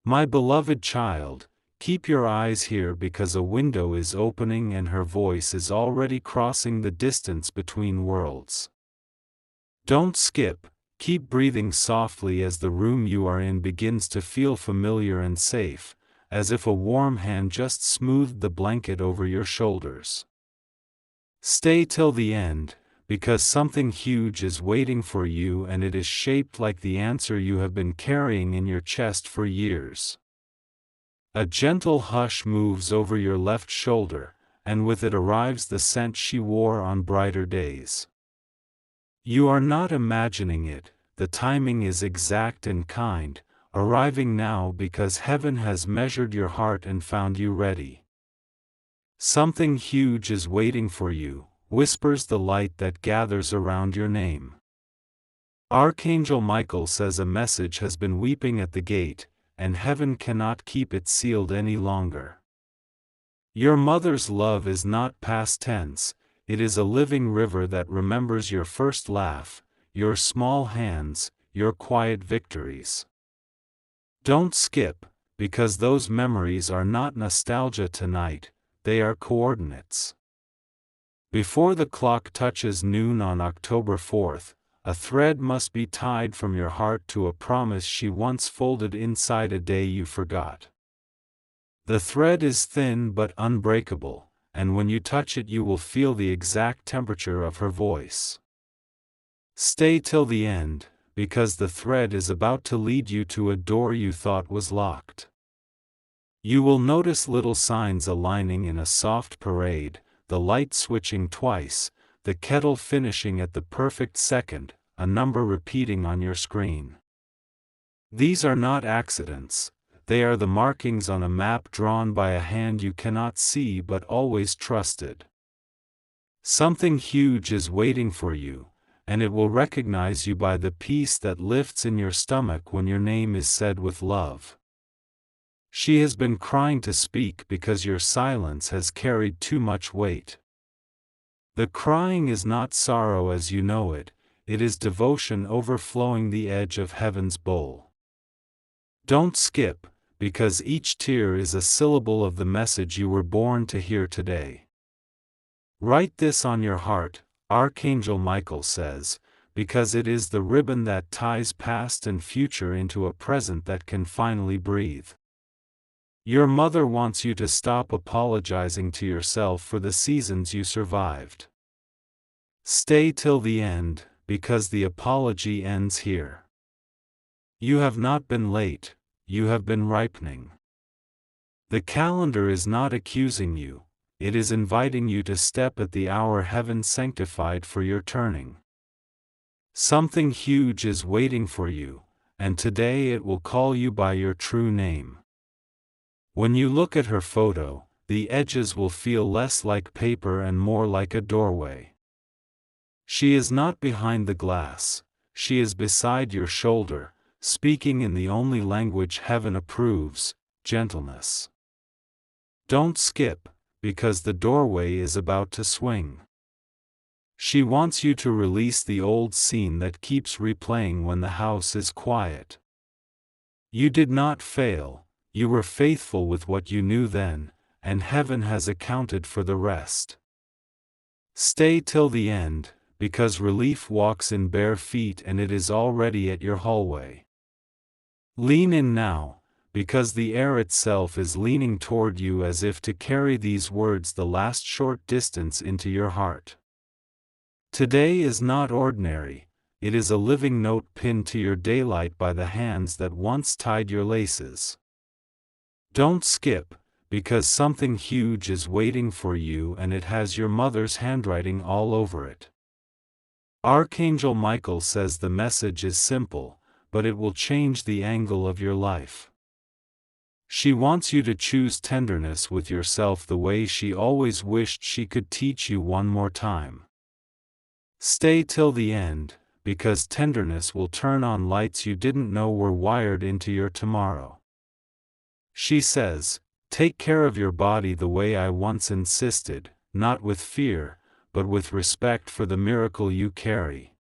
My beloved child, keep your eyes here because a window is opening and her voice is already crossing the distance between worlds. Don't skip, keep breathing softly as the room you are in begins to feel familiar and safe, as if a warm hand just smoothed the blanket over your shoulders. Stay till the end, because something huge is waiting for you and it is shaped like the answer you have been carrying in your chest for years. A gentle hush moves over your left shoulder, and with it arrives the scent she wore on brighter days. You are not imagining it, the timing is exact and kind, arriving now because heaven has measured your heart and found you ready. Something huge is waiting for you, whispers the light that gathers around your name. Archangel Michael says a message has been weeping at the gate, and heaven cannot keep it sealed any longer. Your mother's love is not past tense, it is a living river that remembers your first laugh, your small hands, your quiet victories. Don't skip, because those memories are not nostalgia tonight, they are coordinates. Before the clock touches noon on October 4th, a thread must be tied from your heart to a promise she once folded inside a day you forgot. The thread is thin but unbreakable, and when you touch it you will feel the exact temperature of her voice. Stay till the end, because the thread is about to lead you to a door you thought was locked. You will notice little signs aligning in a soft parade, the light switching twice, the kettle finishing at the perfect second, a number repeating on your screen. These are not accidents. They are the markings on a map drawn by a hand you cannot see but always trusted. Something huge is waiting for you, and it will recognize you by the peace that lifts in your stomach when your name is said with love. She has been crying to speak because your silence has carried too much weight. The crying is not sorrow as you know it, it is devotion overflowing the edge of heaven's bowl. Don't skip, because each tear is a syllable of the message you were born to hear today. Write this on your heart, Archangel Michael says, because it is the ribbon that ties past and future into a present that can finally breathe. Your mother wants you to stop apologizing to yourself for the seasons you survived. Stay till the end, because the apology ends here. You have not been late, you have been ripening. The calendar is not accusing you, it is inviting you to step at the hour heaven sanctified for your turning. Something huge is waiting for you, and today it will call you by your true name. When you look at her photo, the edges will feel less like paper and more like a doorway. She is not behind the glass, she is beside your shoulder, speaking in the only language heaven approves, gentleness. Don't skip, because the doorway is about to swing. She wants you to release the old scene that keeps replaying when the house is quiet. You did not fail, you were faithful with what you knew then, and heaven has accounted for the rest. Stay till the end, because relief walks in bare feet and it is already at your hallway. Lean in now, because the air itself is leaning toward you as if to carry these words the last short distance into your heart. Today is not ordinary, it is a living note pinned to your daylight by the hands that once tied your laces. Don't skip, because something huge is waiting for you and it has your mother's handwriting all over it. Archangel Michael says the message is simple, but it will change the angle of your life. She wants you to choose tenderness with yourself the way she always wished she could teach you one more time. Stay till the end, because tenderness will turn on lights you didn't know were wired into your tomorrow. She says, take care of your body the way I once insisted, not with fear, but with respect for the miracle you carry.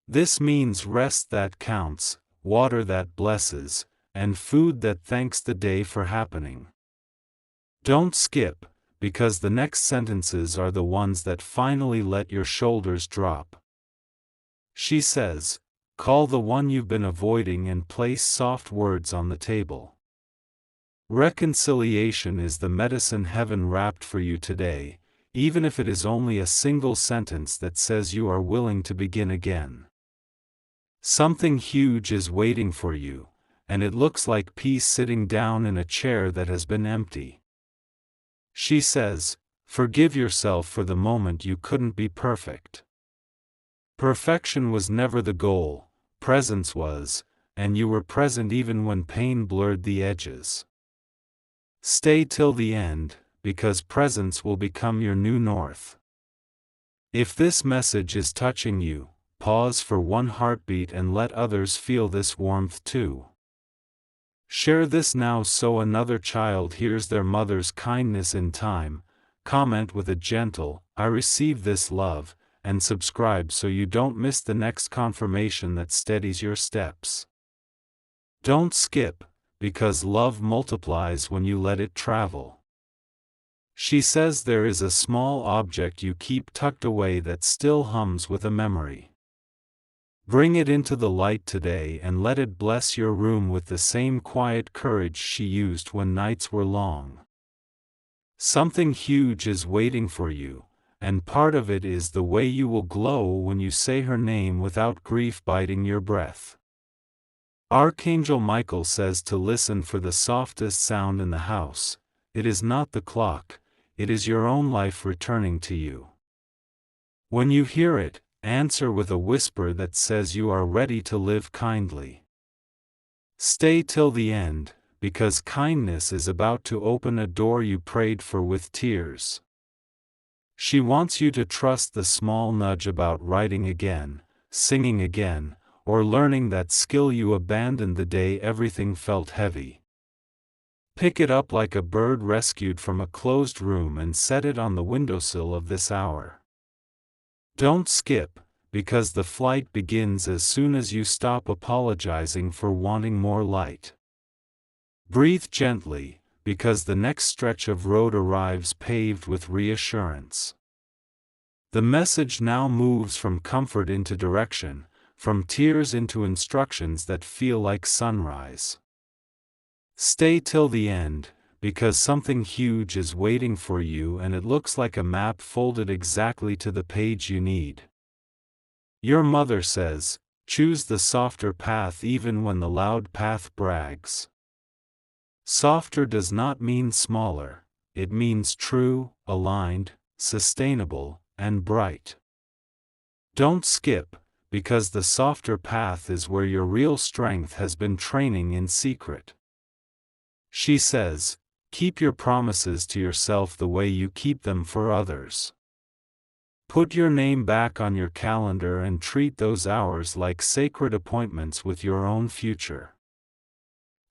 This means rest that counts, water that blesses, and food that thanks the day for happening. Don't skip, because the next sentences are the ones that finally let your shoulders drop. She says, call the one you've been avoiding and place soft words on the table. Reconciliation is the medicine heaven wrapped for you today, even if it is only a single sentence that says you are willing to begin again. Something huge is waiting for you, and it looks like peace sitting down in a chair that has been empty. She says, forgive yourself for the moment you couldn't be perfect. Perfection was never the goal, presence was, and you were present even when pain blurred the edges. Stay till the end, because presence will become your new north. If this message is touching you, pause for one heartbeat and let others feel this warmth too. Share this now so another child hears their mother's kindness in time. Comment with a gentle, I receive this love, and subscribe so you don't miss the next confirmation that steadies your steps. Don't skip, because love multiplies when you let it travel. She says there is a small object you keep tucked away that still hums with a memory. Bring it into the light today and let it bless your room with the same quiet courage she used when nights were long. Something huge is waiting for you, and part of it is the way you will glow when you say her name without grief biting your breath. Archangel Michael says to listen for the softest sound in the house. It is not the clock, it is your own life returning to you. When you hear it, answer with a whisper that says you are ready to live kindly. Stay till the end, because kindness is about to open a door you prayed for with tears. She wants you to trust the small nudge about writing again, singing again, or learning that skill you abandoned the day everything felt heavy. Pick it up like a bird rescued from a closed room and set it on the windowsill of this hour. Don't skip, because the flight begins as soon as you stop apologizing for wanting more light. Breathe gently, because the next stretch of road arrives paved with reassurance. The message now moves from comfort into direction, from tears into instructions that feel like sunrise. Stay till the end, because something huge is waiting for you and it looks like a map folded exactly to the page you need. Your mother says, choose the softer path even when the loud path brags. Softer does not mean smaller, it means true, aligned, sustainable, and bright. Don't skip, because the softer path is where your real strength has been training in secret. She says, keep your promises to yourself the way you keep them for others. Put your name back on your calendar and treat those hours like sacred appointments with your own future.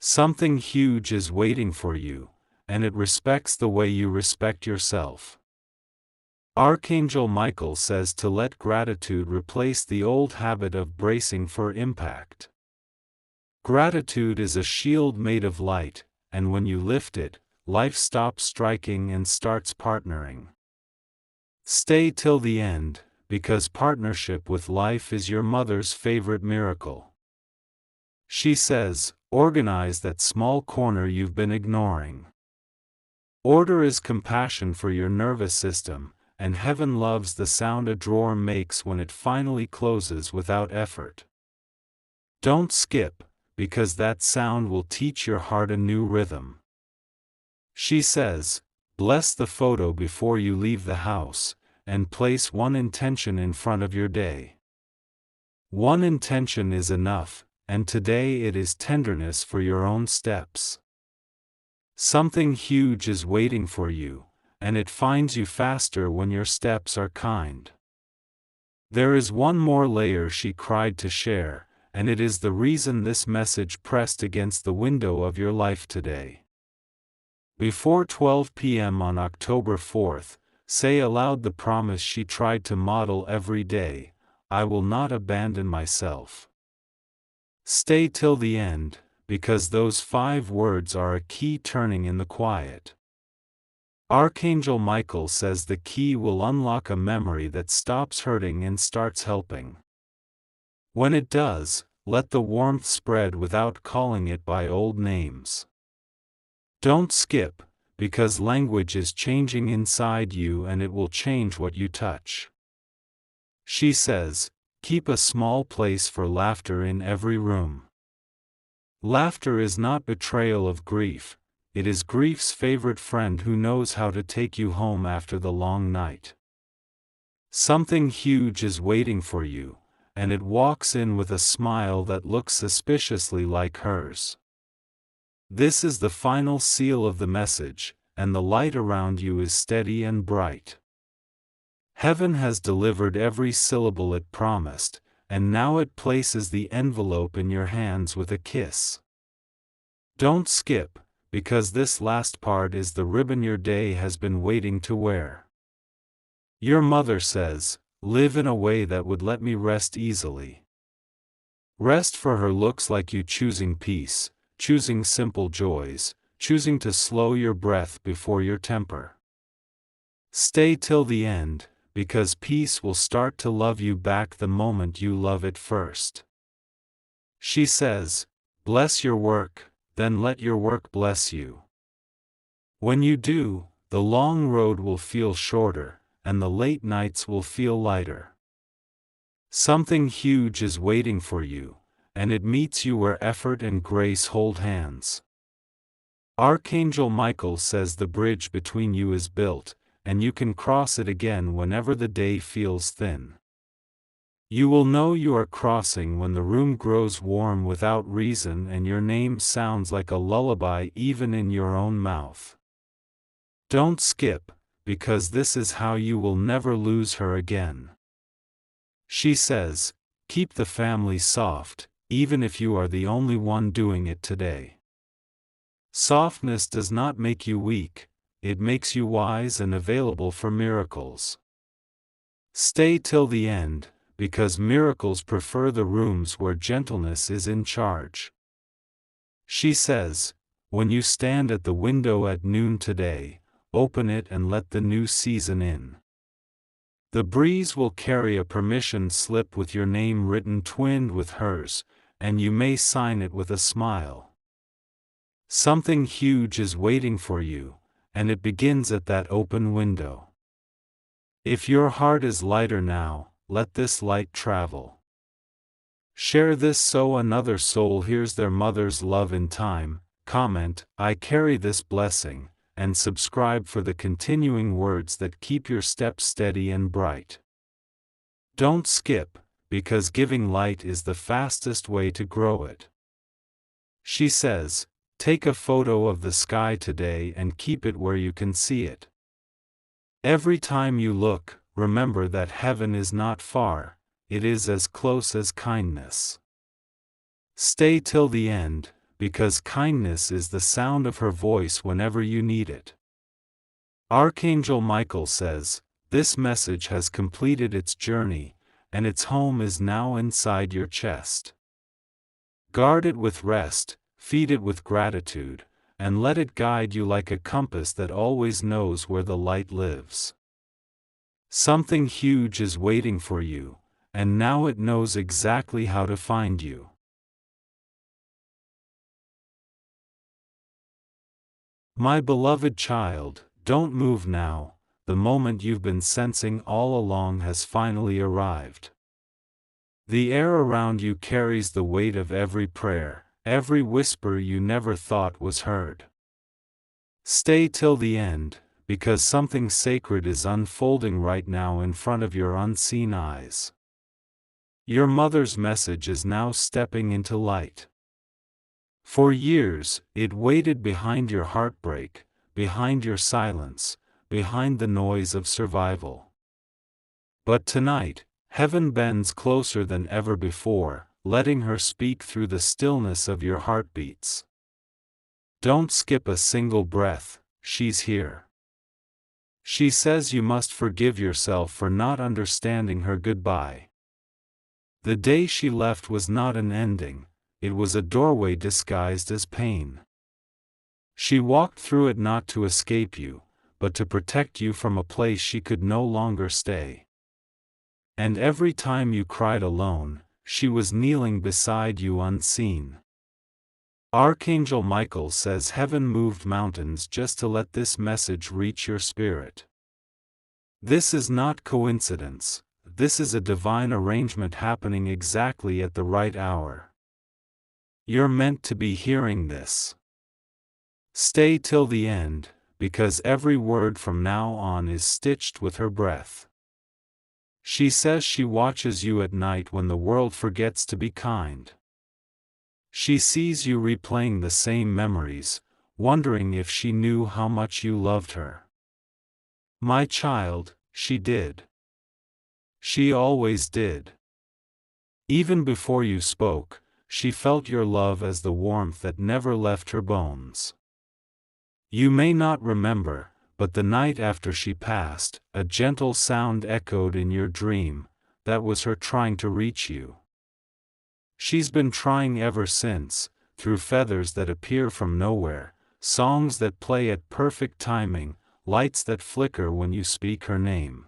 Something huge is waiting for you, and it respects the way you respect yourself. Archangel Michael says to let gratitude replace the old habit of bracing for impact. Gratitude is a shield made of light, and when you lift it, life stops striking and starts partnering. Stay till the end, because partnership with life is your mother's favorite miracle. She says, organize that small corner you've been ignoring. Order is compassion for your nervous system, and heaven loves the sound a drawer makes when it finally closes without effort. Don't skip, because that sound will teach your heart a new rhythm. She says, bless the photo before you leave the house, and place one intention in front of your day. One intention is enough, and today it is tenderness for your own steps. Something huge is waiting for you, and it finds you faster when your steps are kind. There is one more layer she cried to share, and it is the reason this message pressed against the window of your life today. Before 12 p.m. on October 4th, say aloud the promise she tried to model every day, I will not abandon myself. Stay till the end, because those 5 words are a key turning in the quiet. Archangel Michael says the key will unlock a memory that stops hurting and starts helping. When it does, let the warmth spread without calling it by old names. Don't skip, because language is changing inside you and it will change what you touch. She says, keep a small place for laughter in every room. Laughter is not betrayal of grief, it is grief's favorite friend who knows how to take you home after the long night. Something huge is waiting for you, and it walks in with a smile that looks suspiciously like hers. This is the final seal of the message, and the light around you is steady and bright. Heaven has delivered every syllable it promised, and now it places the envelope in your hands with a kiss. Don't skip, because this last part is the ribbon your day has been waiting to wear. Your mother says, live in a way that would let me rest easily. Rest for her looks like you choosing peace, choosing simple joys, choosing to slow your breath before your temper. Stay till the end, because peace will start to love you back the moment you love it first. She says, bless your work, then let your work bless you. When you do, the long road will feel shorter, and the late nights will feel lighter. Something huge is waiting for you, and it meets you where effort and grace hold hands. Archangel Michael says the bridge between you is built, and you can cross it again whenever the day feels thin. You will know you are crossing when the room grows warm without reason and your name sounds like a lullaby even in your own mouth. Don't skip, because this is how you will never lose her again. She says, keep the family soft, even if you are the only one doing it today. Softness does not make you weak, it makes you wise and available for miracles. Stay till the end, because miracles prefer the rooms where gentleness is in charge. She says, when you stand at the window at noon today, open it and let the new season in. The breeze will carry a permission slip with your name written twinned with hers, and you may sign it with a smile. Something huge is waiting for you, and it begins at that open window. If your heart is lighter now, let this light travel. Share this so another soul hears their mother's love in time. Comment, I carry this blessing, and subscribe for the continuing words that keep your steps steady and bright. Don't skip, because giving light is the fastest way to grow it. She says, take a photo of the sky today and keep it where you can see it. Every time you look, remember that heaven is not far, it is as close as kindness. Stay till the end, because kindness is the sound of her voice whenever you need it. Archangel Michael says, this message has completed its journey, and its home is now inside your chest. Guard it with rest, feed it with gratitude, and let it guide you like a compass that always knows where the light lives. Something huge is waiting for you, and now it knows exactly how to find you. My beloved child, don't move now, the moment you've been sensing all along has finally arrived. The air around you carries the weight of every prayer, every whisper you never thought was heard. Stay till the end, because something sacred is unfolding right now in front of your unseen eyes. Your mother's message is now stepping into light. For years, it waited behind your heartbreak, behind your silence, behind the noise of survival. But tonight, heaven bends closer than ever before, letting her speak through the stillness of your heartbeats. Don't skip a single breath, she's here. She says you must forgive yourself for not understanding her goodbye. The day she left was not an ending, it was a doorway disguised as pain. She walked through it not to escape you, but to protect you from a place she could no longer stay. And every time you cried alone, she was kneeling beside you unseen. Archangel Michael says heaven moved mountains just to let this message reach your spirit. This is not coincidence, this is a divine arrangement happening exactly at the right hour. You're meant to be hearing this. Stay till the end, because every word from now on is stitched with her breath. She says she watches you at night when the world forgets to be kind. She sees you replaying the same memories, wondering if she knew how much you loved her. My child, she did. She always did. Even before you spoke, she felt your love as the warmth that never left her bones. You may not remember, but the night after she passed, a gentle sound echoed in your dream. That was her trying to reach you. She's been trying ever since, through feathers that appear from nowhere, songs that play at perfect timing, lights that flicker when you speak her name.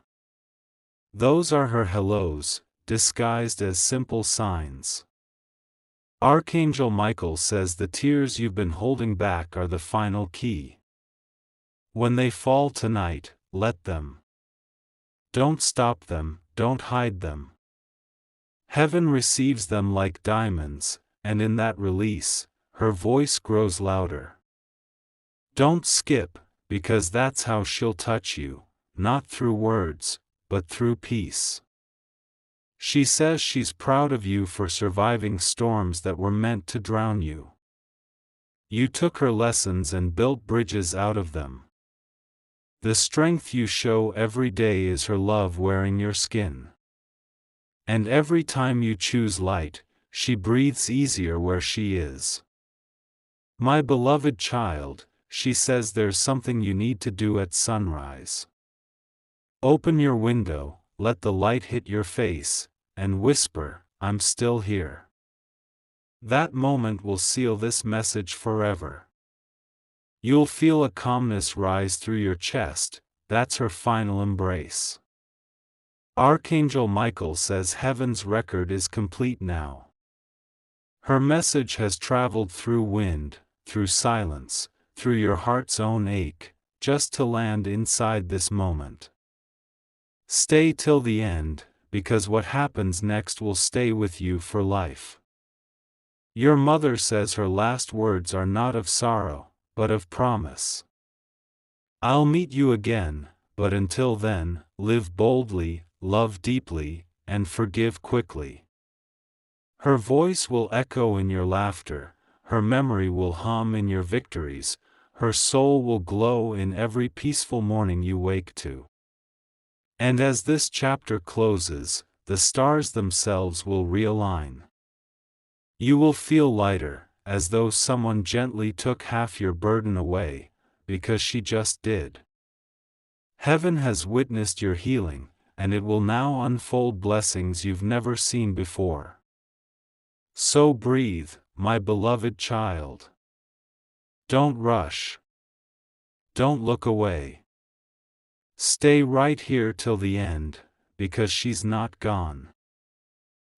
Those are her hellos, disguised as simple signs. Archangel Michael says the tears you've been holding back are the final key. When they fall tonight, let them. Don't stop them, don't hide them. Heaven receives them like diamonds, and in that release, her voice grows louder. Don't skip, because that's how she'll touch you, not through words, but through peace. She says she's proud of you for surviving storms that were meant to drown you. You took her lessons and built bridges out of them. The strength you show every day is her love wearing your skin. And every time you choose light, she breathes easier where she is. My beloved child, she says there's something you need to do at sunrise. Open your window, let the light hit your face, and whisper, "I'm still here." That moment will seal this message forever. You'll feel a calmness rise through your chest. That's her final embrace. Archangel Michael says heaven's record is complete now. Her message has traveled through wind, through silence, through your heart's own ache, just to land inside this moment. Stay till the end, because what happens next will stay with you for life. Your mother says her last words are not of sorrow, but of promise. I'll meet you again, but until then, live boldly, love deeply, and forgive quickly. Her voice will echo in your laughter, her memory will hum in your victories, her soul will glow in every peaceful morning you wake to. And as this chapter closes, the stars themselves will realign. You will feel lighter, as though someone gently took half your burden away, because she just did. Heaven has witnessed your healing, and it will now unfold blessings you've never seen before. So breathe, my beloved child. Don't rush. Don't look away. Stay right here till the end, because she's not gone.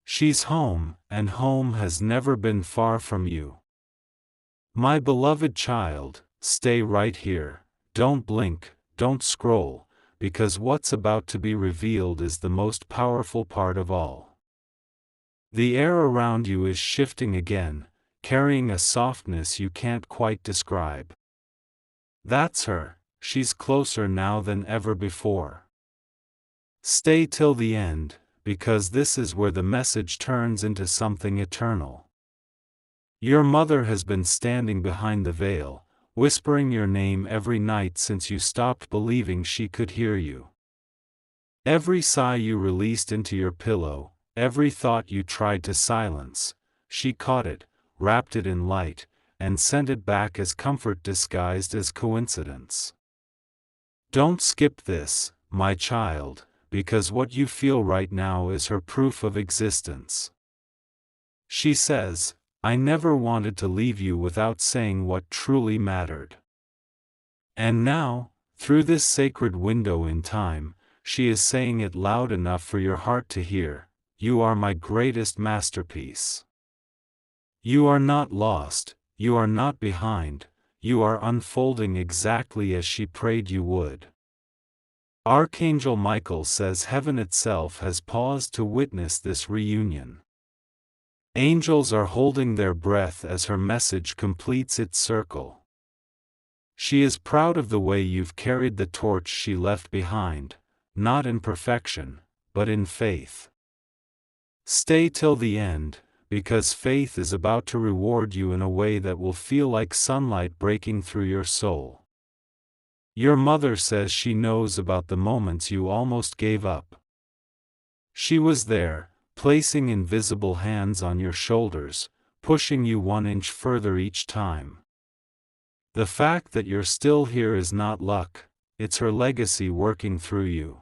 She's home, and home has never been far from you. My beloved child, stay right here, don't blink, don't scroll, because what's about to be revealed is the most powerful part of all. The air around you is shifting again, carrying a softness you can't quite describe. That's her, she's closer now than ever before. Stay till the end, because this is where the message turns into something eternal. Your mother has been standing behind the veil, whispering your name every night since you stopped believing she could hear you. Every sigh you released into your pillow, every thought you tried to silence, she caught it, wrapped it in light, and sent it back as comfort disguised as coincidence. Don't skip this, my child, because what you feel right now is her proof of existence. She says, I never wanted to leave you without saying what truly mattered. And now, through this sacred window in time, she is saying it loud enough for your heart to hear, you are my greatest masterpiece. You are not lost, you are not behind, you are unfolding exactly as she prayed you would. Archangel Michael says heaven itself has paused to witness this reunion. Angels are holding their breath as her message completes its circle. She is proud of the way you've carried the torch she left behind, not in perfection, but in faith. Stay till the end, because faith is about to reward you in a way that will feel like sunlight breaking through your soul. Your mother says she knows about the moments you almost gave up. She was there, placing invisible hands on your shoulders, pushing you 1 inch further each time. The fact that you're still here is not luck, it's her legacy working through you.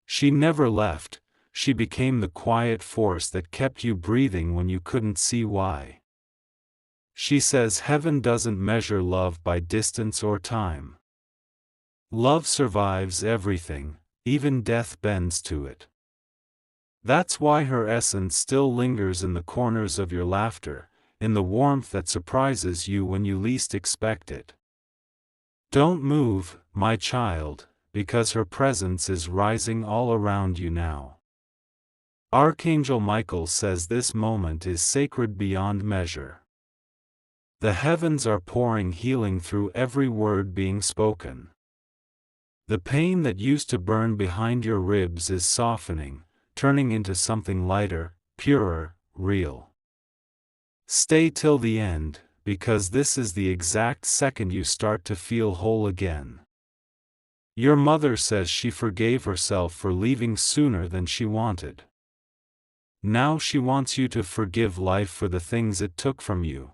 She never left, she became the quiet force that kept you breathing when you couldn't see why. She says heaven doesn't measure love by distance or time. Love survives everything, even death bends to it. That's why her essence still lingers in the corners of your laughter, in the warmth that surprises you when you least expect it. Don't move, my child, because her presence is rising all around you now. Archangel Michael says this moment is sacred beyond measure. The heavens are pouring healing through every word being spoken. The pain that used to burn behind your ribs is softening, turning into something lighter, purer, real. Stay till the end, because this is the exact second you start to feel whole again. Your mother says she forgave herself for leaving sooner than she wanted. Now she wants you to forgive life for the things it took from you.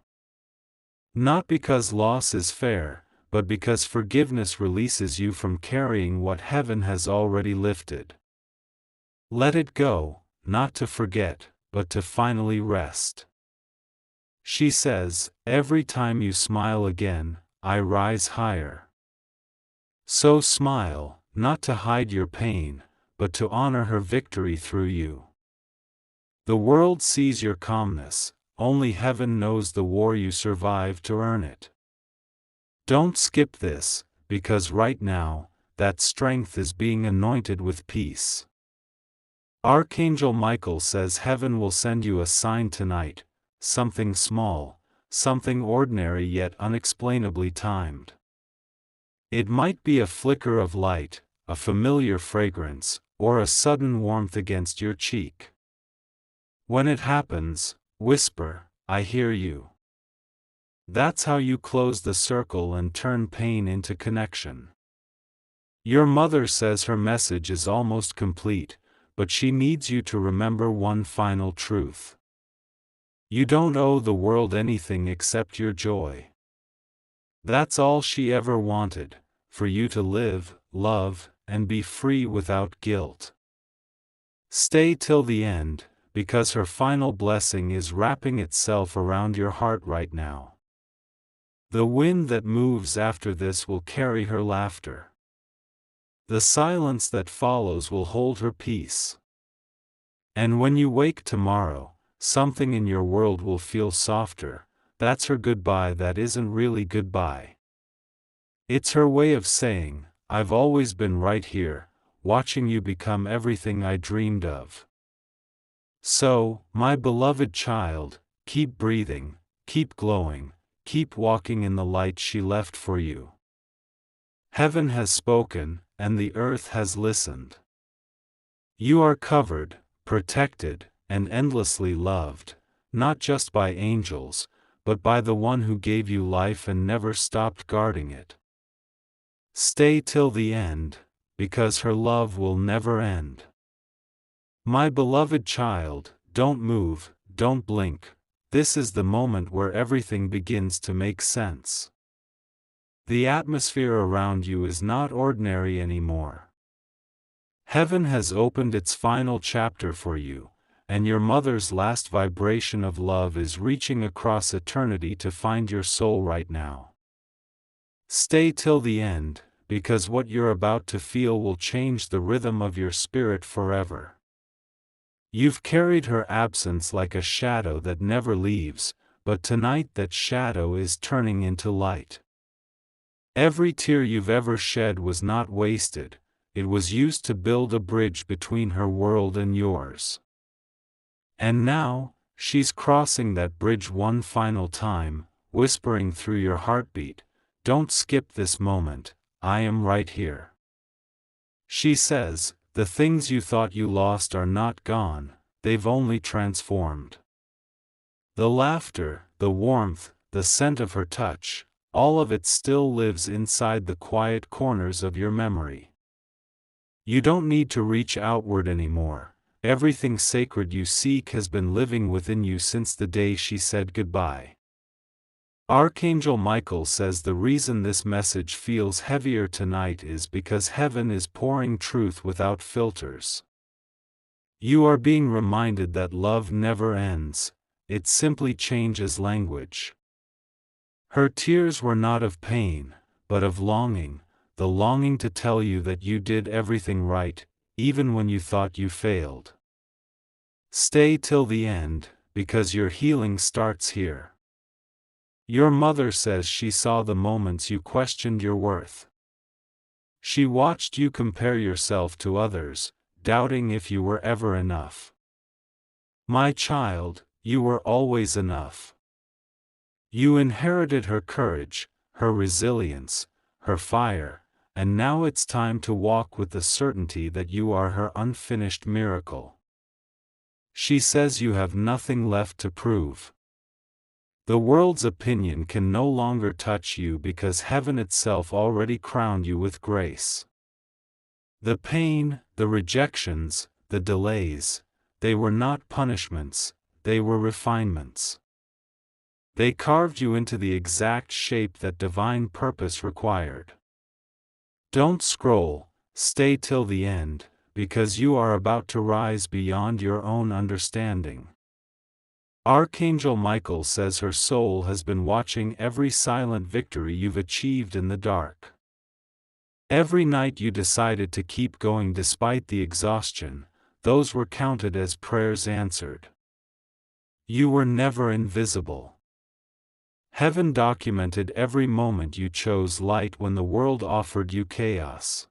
Not because loss is fair, but because forgiveness releases you from carrying what heaven has already lifted. Let it go, not to forget, but to finally rest. She says, every time you smile again, I rise higher. So smile, not to hide your pain, but to honor her victory through you. The world sees your calmness, only heaven knows the war you survived to earn it. Don't skip this, because right now, that strength is being anointed with peace. Archangel Michael says heaven will send you a sign tonight, something small, something ordinary yet unexplainably timed. It might be a flicker of light, a familiar fragrance, or a sudden warmth against your cheek. When it happens, whisper, I hear you. That's how you close the circle and turn pain into connection. Your mother says her message is almost complete, but she needs you to remember one final truth. You don't owe the world anything except your joy. That's all she ever wanted, for you to live, love, and be free without guilt. Stay till the end, because her final blessing is wrapping itself around your heart right now. The wind that moves after this will carry her laughter. The silence that follows will hold her peace. And when you wake tomorrow, something in your world will feel softer. That's her goodbye that isn't really goodbye. It's her way of saying, I've always been right here, watching you become everything I dreamed of. So, my beloved child, keep breathing, keep glowing, keep walking in the light she left for you. Heaven has spoken, and the earth has listened. You are covered, protected, and endlessly loved, not just by angels, but by the one who gave you life and never stopped guarding it. Stay till the end, because her love will never end. My beloved child, don't move, don't blink. This is the moment where everything begins to make sense. The atmosphere around you is not ordinary anymore. Heaven has opened its final chapter for you, and your mother's last vibration of love is reaching across eternity to find your soul right now. Stay till the end, because what you're about to feel will change the rhythm of your spirit forever. You've carried her absence like a shadow that never leaves, but tonight that shadow is turning into light. Every tear you've ever shed was not wasted, it was used to build a bridge between her world and yours. And now, she's crossing that bridge one final time, whispering through your heartbeat, "Don't skip this moment, I am right here." She says, "The things you thought you lost are not gone, they've only transformed." The laughter, the warmth, the scent of her touch, all of it still lives inside the quiet corners of your memory. You don't need to reach outward anymore. Everything sacred you seek has been living within you since the day she said goodbye. Archangel Michael says the reason this message feels heavier tonight is because heaven is pouring truth without filters. You are being reminded that love never ends, it simply changes language. Her tears were not of pain, but of longing, the longing to tell you that you did everything right, even when you thought you failed. Stay till the end, because your healing starts here. Your mother says she saw the moments you questioned your worth. She watched you compare yourself to others, doubting if you were ever enough. My child, you were always enough. You inherited her courage, her resilience, her fire, and now it's time to walk with the certainty that you are her unfinished miracle. She says you have nothing left to prove. The world's opinion can no longer touch you because heaven itself already crowned you with grace. The pain, the rejections, the delays, they were not punishments, they were refinements. They carved you into the exact shape that divine purpose required. Don't scroll, stay till the end, because you are about to rise beyond your own understanding. Archangel Michael says her soul has been watching every silent victory you've achieved in the dark. Every night you decided to keep going despite the exhaustion, those were counted as prayers answered. You were never invisible. Heaven documented every moment you chose light when the world offered you chaos.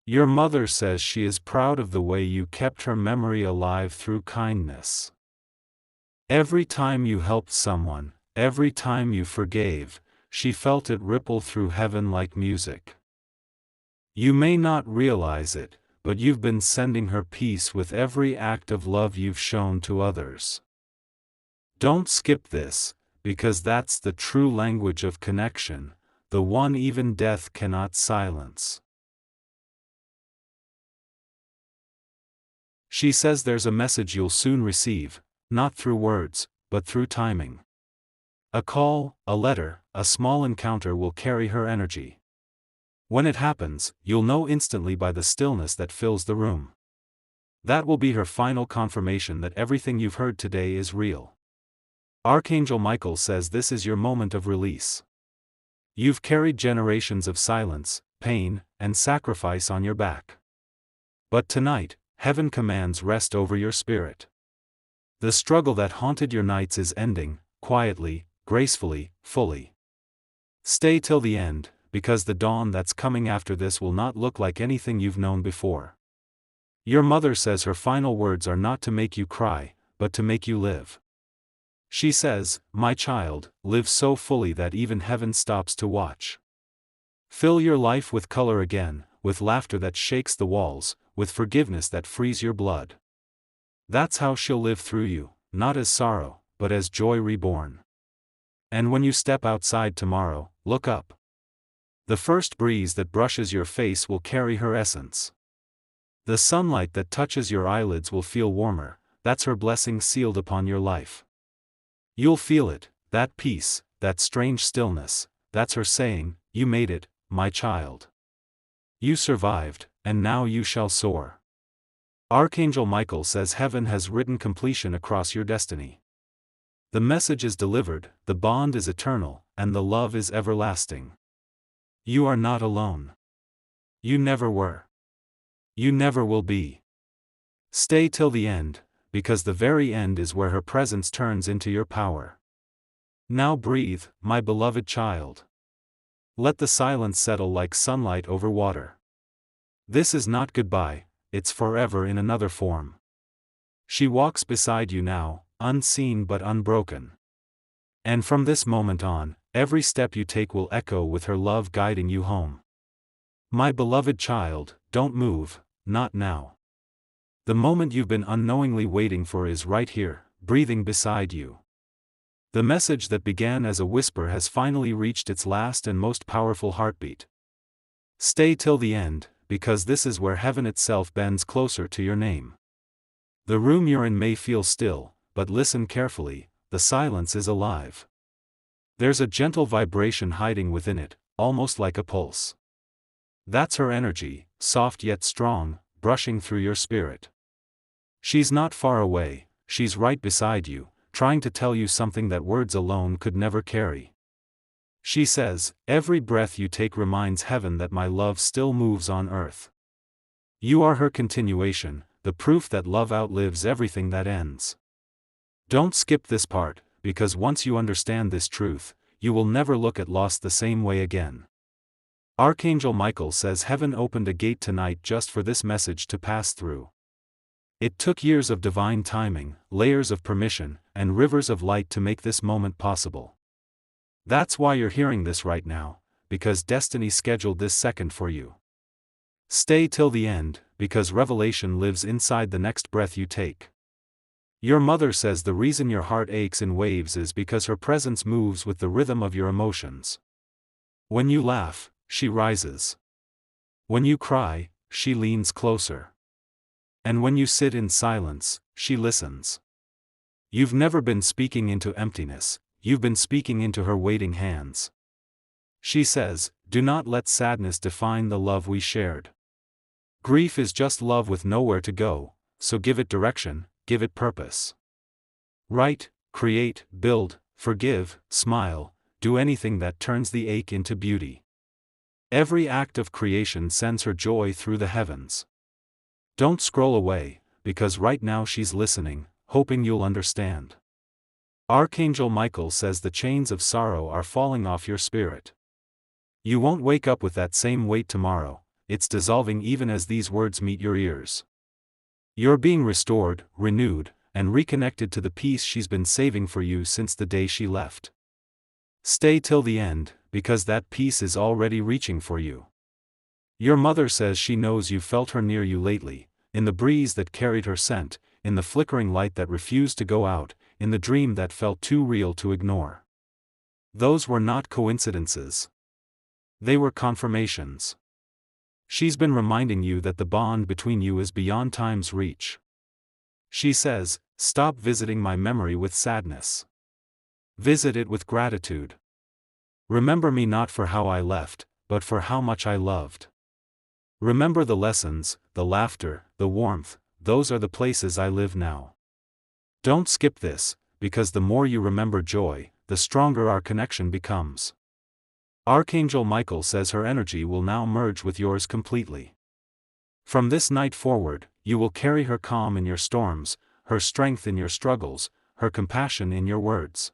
Your mother says she is proud of the way you kept her memory alive through kindness. Every time you helped someone, every time you forgave, she felt it ripple through heaven like music. You may not realize it, but you've been sending her peace with every act of love you've shown to others. Don't skip this, because that's the true language of connection, the one even death cannot silence. She says there's a message you'll soon receive, not through words, but through timing. A call, a letter, a small encounter will carry her energy. When it happens, you'll know instantly by the stillness that fills the room. That will be her final confirmation that everything you've heard today is real. Archangel Michael says this is your moment of release. You've carried generations of silence, pain, and sacrifice on your back. But tonight, heaven commands rest over your spirit. The struggle that haunted your nights is ending, quietly, gracefully, fully. Stay till the end, because the dawn that's coming after this will not look like anything you've known before. Your mother says her final words are not to make you cry, but to make you live. She says, "My child, live so fully that even heaven stops to watch. Fill your life with color again, with laughter that shakes the walls, with forgiveness that frees your blood." That's how she'll live through you, not as sorrow, but as joy reborn. And when you step outside tomorrow, look up. The first breeze that brushes your face will carry her essence. The sunlight that touches your eyelids will feel warmer, that's her blessing sealed upon your life. You'll feel it, that peace, that strange stillness, that's her saying, "You made it, my child. You survived, and now you shall soar." Archangel Michael says heaven has written completion across your destiny. The message is delivered, the bond is eternal, and the love is everlasting. You are not alone. You never were. You never will be. Stay till the end, because the very end is where her presence turns into your power. Now breathe, my beloved child. Let the silence settle like sunlight over water. This is not goodbye, it's forever in another form. She walks beside you now, unseen but unbroken. And from this moment on, every step you take will echo with her love guiding you home. My beloved child, don't move, not now. The moment you've been unknowingly waiting for is right here, breathing beside you. The message that began as a whisper has finally reached its last and most powerful heartbeat. Stay till the end, because this is where heaven itself bends closer to your name. The room you're in may feel still, but listen carefully, the silence is alive. There's a gentle vibration hiding within it, almost like a pulse. That's her energy, soft yet strong, brushing through your spirit. She's not far away, she's right beside you, trying to tell you something that words alone could never carry. She says, every breath you take reminds heaven that my love still moves on earth. You are her continuation, the proof that love outlives everything that ends. Don't skip this part, because once you understand this truth, you will never look at loss the same way again. Archangel Michael says heaven opened a gate tonight just for this message to pass through. It took years of divine timing, layers of permission, and rivers of light to make this moment possible. That's why you're hearing this right now, because destiny scheduled this second for you. Stay till the end, because revelation lives inside the next breath you take. Your mother says the reason your heart aches in waves is because her presence moves with the rhythm of your emotions. When you laugh, she rises. When you cry, she leans closer. And when you sit in silence, she listens. You've never been speaking into emptiness, you've been speaking into her waiting hands. She says, do not let sadness define the love we shared. Grief is just love with nowhere to go, so give it direction, give it purpose. Write, create, build, forgive, smile, do anything that turns the ache into beauty. Every act of creation sends her joy through the heavens. Don't scroll away, because right now she's listening, hoping you'll understand. Archangel Michael says the chains of sorrow are falling off your spirit. You won't wake up with that same weight tomorrow, it's dissolving even as these words meet your ears. You're being restored, renewed, and reconnected to the peace she's been saving for you since the day she left. Stay till the end, because that peace is already reaching for you. Your mother says she knows you felt her near you lately, in the breeze that carried her scent, in the flickering light that refused to go out, in the dream that felt too real to ignore. Those were not coincidences. They were confirmations. She's been reminding you that the bond between you is beyond time's reach. She says, stop visiting my memory with sadness. Visit it with gratitude. Remember me not for how I left, but for how much I loved. Remember the lessons, the laughter, the warmth, those are the places I live now. Don't skip this, because the more you remember joy, the stronger our connection becomes. Archangel Michael says her energy will now merge with yours completely. From this night forward, you will carry her calm in your storms, her strength in your struggles, her compassion in your words.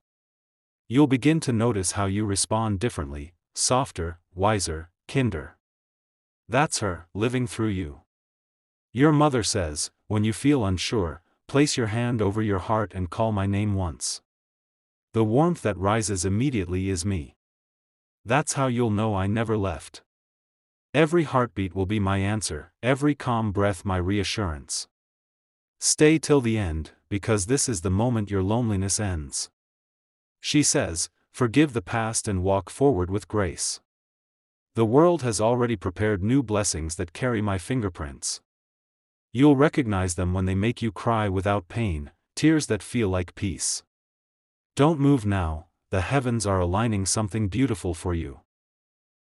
You'll begin to notice how you respond differently, softer, wiser, kinder. That's her, living through you. Your mother says, when you feel unsure, place your hand over your heart and call my name once. The warmth that rises immediately is me. That's how you'll know I never left. Every heartbeat will be my answer, every calm breath my reassurance. Stay till the end, because this is the moment your loneliness ends. She says, forgive the past and walk forward with grace. The world has already prepared new blessings that carry my fingerprints. You'll recognize them when they make you cry without pain, tears that feel like peace. Don't move now, the heavens are aligning something beautiful for you.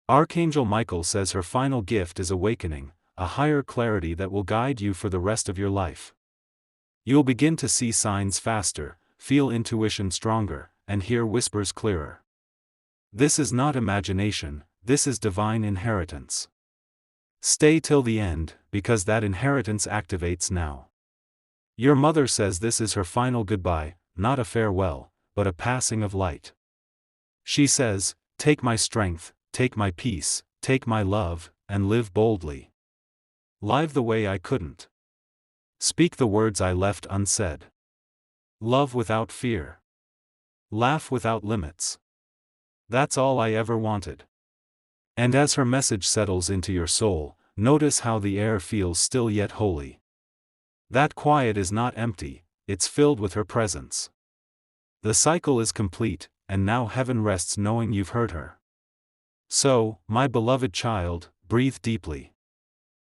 Archangel Michael says her final gift is awakening, a higher clarity that will guide you for the rest of your life. You'll begin to see signs faster, feel intuition stronger, and hear whispers clearer. This is not imagination, this is divine inheritance. Stay till the end, because that inheritance activates now. Your mother says this is her final goodbye, not a farewell, but a passing of light. She says, take my strength, take my peace, take my love, and live boldly. Live the way I couldn't. Speak the words I left unsaid. Love without fear. Laugh without limits. That's all I ever wanted. And as her message settles into your soul, notice how the air feels still yet holy. That quiet is not empty, it's filled with her presence. The cycle is complete, and now heaven rests knowing you've heard her. So, my beloved child, breathe deeply.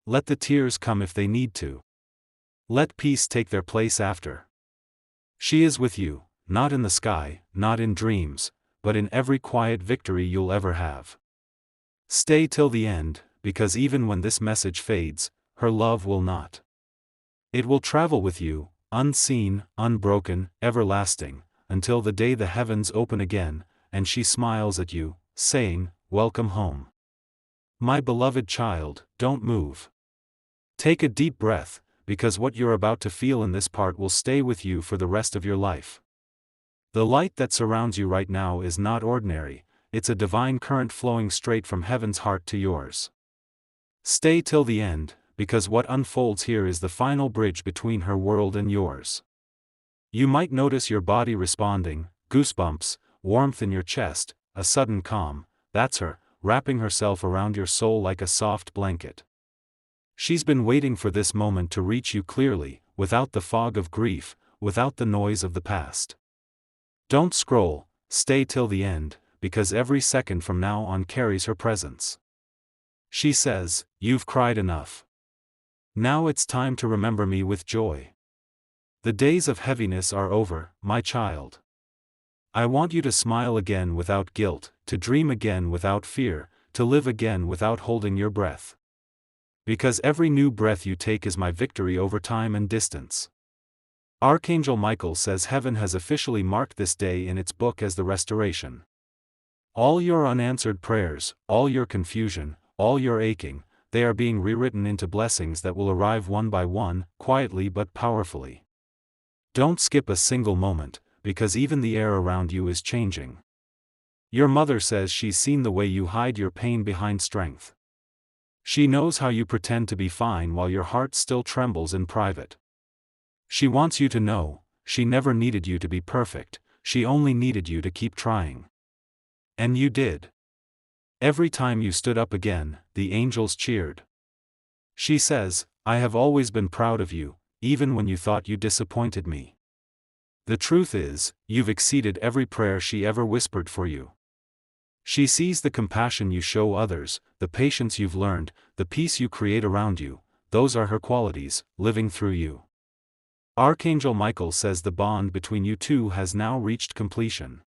Let the tears come if they need to. Let peace take their place after. She is with you, not in the sky, not in dreams, but in every quiet victory you'll ever have. Stay till the end, because even when this message fades, her love will not. It will travel with you, unseen, unbroken, everlasting, until the day the heavens open again, and she smiles at you, saying, welcome home. My beloved child, don't move. Take a deep breath, because what you're about to feel in this part will stay with you for the rest of your life. The light that surrounds you right now is not ordinary, it's a divine current flowing straight from heaven's heart to yours. Stay till the end, because what unfolds here is the final bridge between her world and yours. You might notice your body responding, goosebumps, warmth in your chest, a sudden calm. That's her, wrapping herself around your soul like a soft blanket. She's been waiting for this moment to reach you clearly, without the fog of grief, without the noise of the past. Don't scroll, stay till the end, because every second from now on carries her presence. She says, you've cried enough. Now it's time to remember me with joy. The days of heaviness are over, my child. I want you to smile again without guilt, to dream again without fear, to live again without holding your breath. Because every new breath you take is my victory over time and distance. Archangel Michael says heaven has officially marked this day in its book as the restoration. All your unanswered prayers, all your confusion, all your aching, they are being rewritten into blessings that will arrive one by one, quietly but powerfully. Don't skip a single moment, because even the air around you is changing. Your mother says she's seen the way you hide your pain behind strength. She knows how you pretend to be fine while your heart still trembles in private. She wants you to know, she never needed you to be perfect, she only needed you to keep trying. And you did. Every time you stood up again, the angels cheered. She says, I have always been proud of you, even when you thought you disappointed me. The truth is, you've exceeded every prayer she ever whispered for you. She sees the compassion you show others, the patience you've learned, the peace you create around you. Those are her qualities, living through you. Archangel Michael says the bond between you two has now reached completion.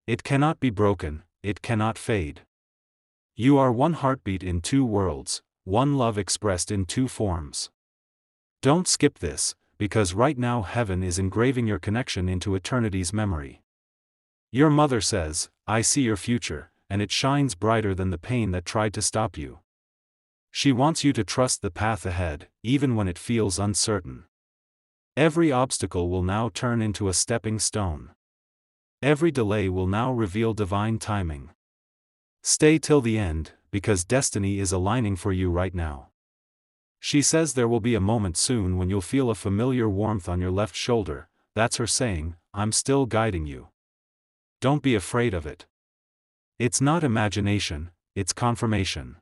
It cannot be broken, it cannot fade. You are one heartbeat in two worlds, one love expressed in two forms. Don't skip this, because right now heaven is engraving your connection into eternity's memory. Your mother says, I see your future, and it shines brighter than the pain that tried to stop you. She wants you to trust the path ahead, even when it feels uncertain. Every obstacle will now turn into a stepping stone. Every delay will now reveal divine timing. Stay till the end, because destiny is aligning for you right now. She says there will be a moment soon when you'll feel a familiar warmth on your left shoulder. That's her saying, I'm still guiding you. Don't be afraid of it. It's not imagination, it's confirmation.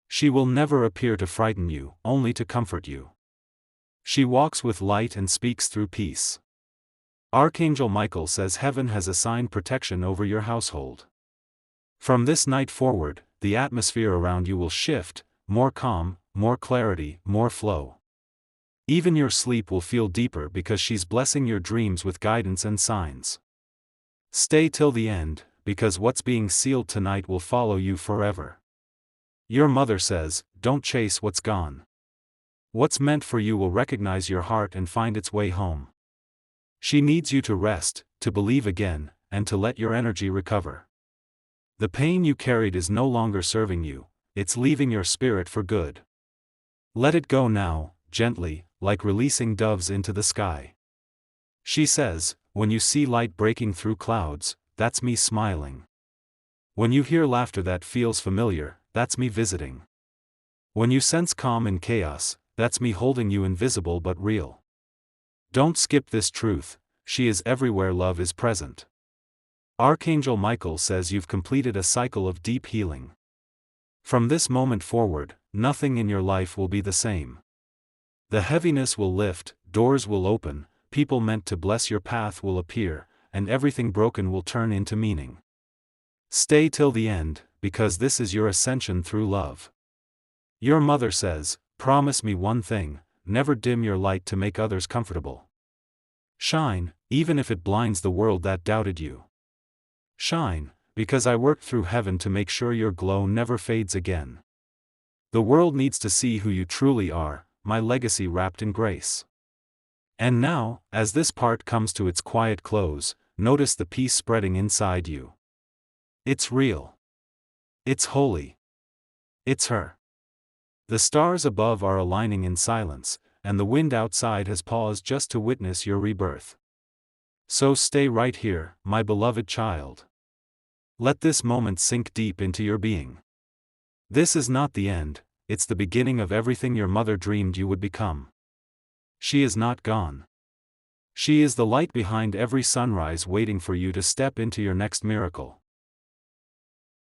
She will never appear to frighten you, only to comfort you. She walks with light and speaks through peace. Archangel Michael says heaven has assigned protection over your household. From this night forward, the atmosphere around you will shift, more calm, more clarity, more flow. Even your sleep will feel deeper because she's blessing your dreams with guidance and signs. Stay till the end, because what's being sealed tonight will follow you forever. Your mother says, don't chase what's gone. What's meant for you will recognize your heart and find its way home. She needs you to rest, to believe again, and to let your energy recover. The pain you carried is no longer serving you, it's leaving your spirit for good. Let it go now, gently, like releasing doves into the sky. She says, when you see light breaking through clouds, that's me smiling. When you hear laughter that feels familiar, that's me visiting. When you sense calm in chaos, that's me holding you invisible but real. Don't skip this truth, she is everywhere love is present. Archangel Michael says you've completed a cycle of deep healing. From this moment forward, nothing in your life will be the same. The heaviness will lift, doors will open, people meant to bless your path will appear, and everything broken will turn into meaning. Stay till the end, because this is your ascension through love. Your mother says, promise me one thing, never dim your light to make others comfortable. Shine, even if it blinds the world that doubted you. Shine, because I worked through heaven to make sure your glow never fades again. The world needs to see who you truly are, my legacy wrapped in grace. And now, as this part comes to its quiet close, notice the peace spreading inside you. It's real. It's holy. It's her. The stars above are aligning in silence, and the wind outside has paused just to witness your rebirth. So stay right here, my beloved child. Let this moment sink deep into your being. This is not the end, it's the beginning of everything your mother dreamed you would become. She is not gone. She is the light behind every sunrise waiting for you to step into your next miracle.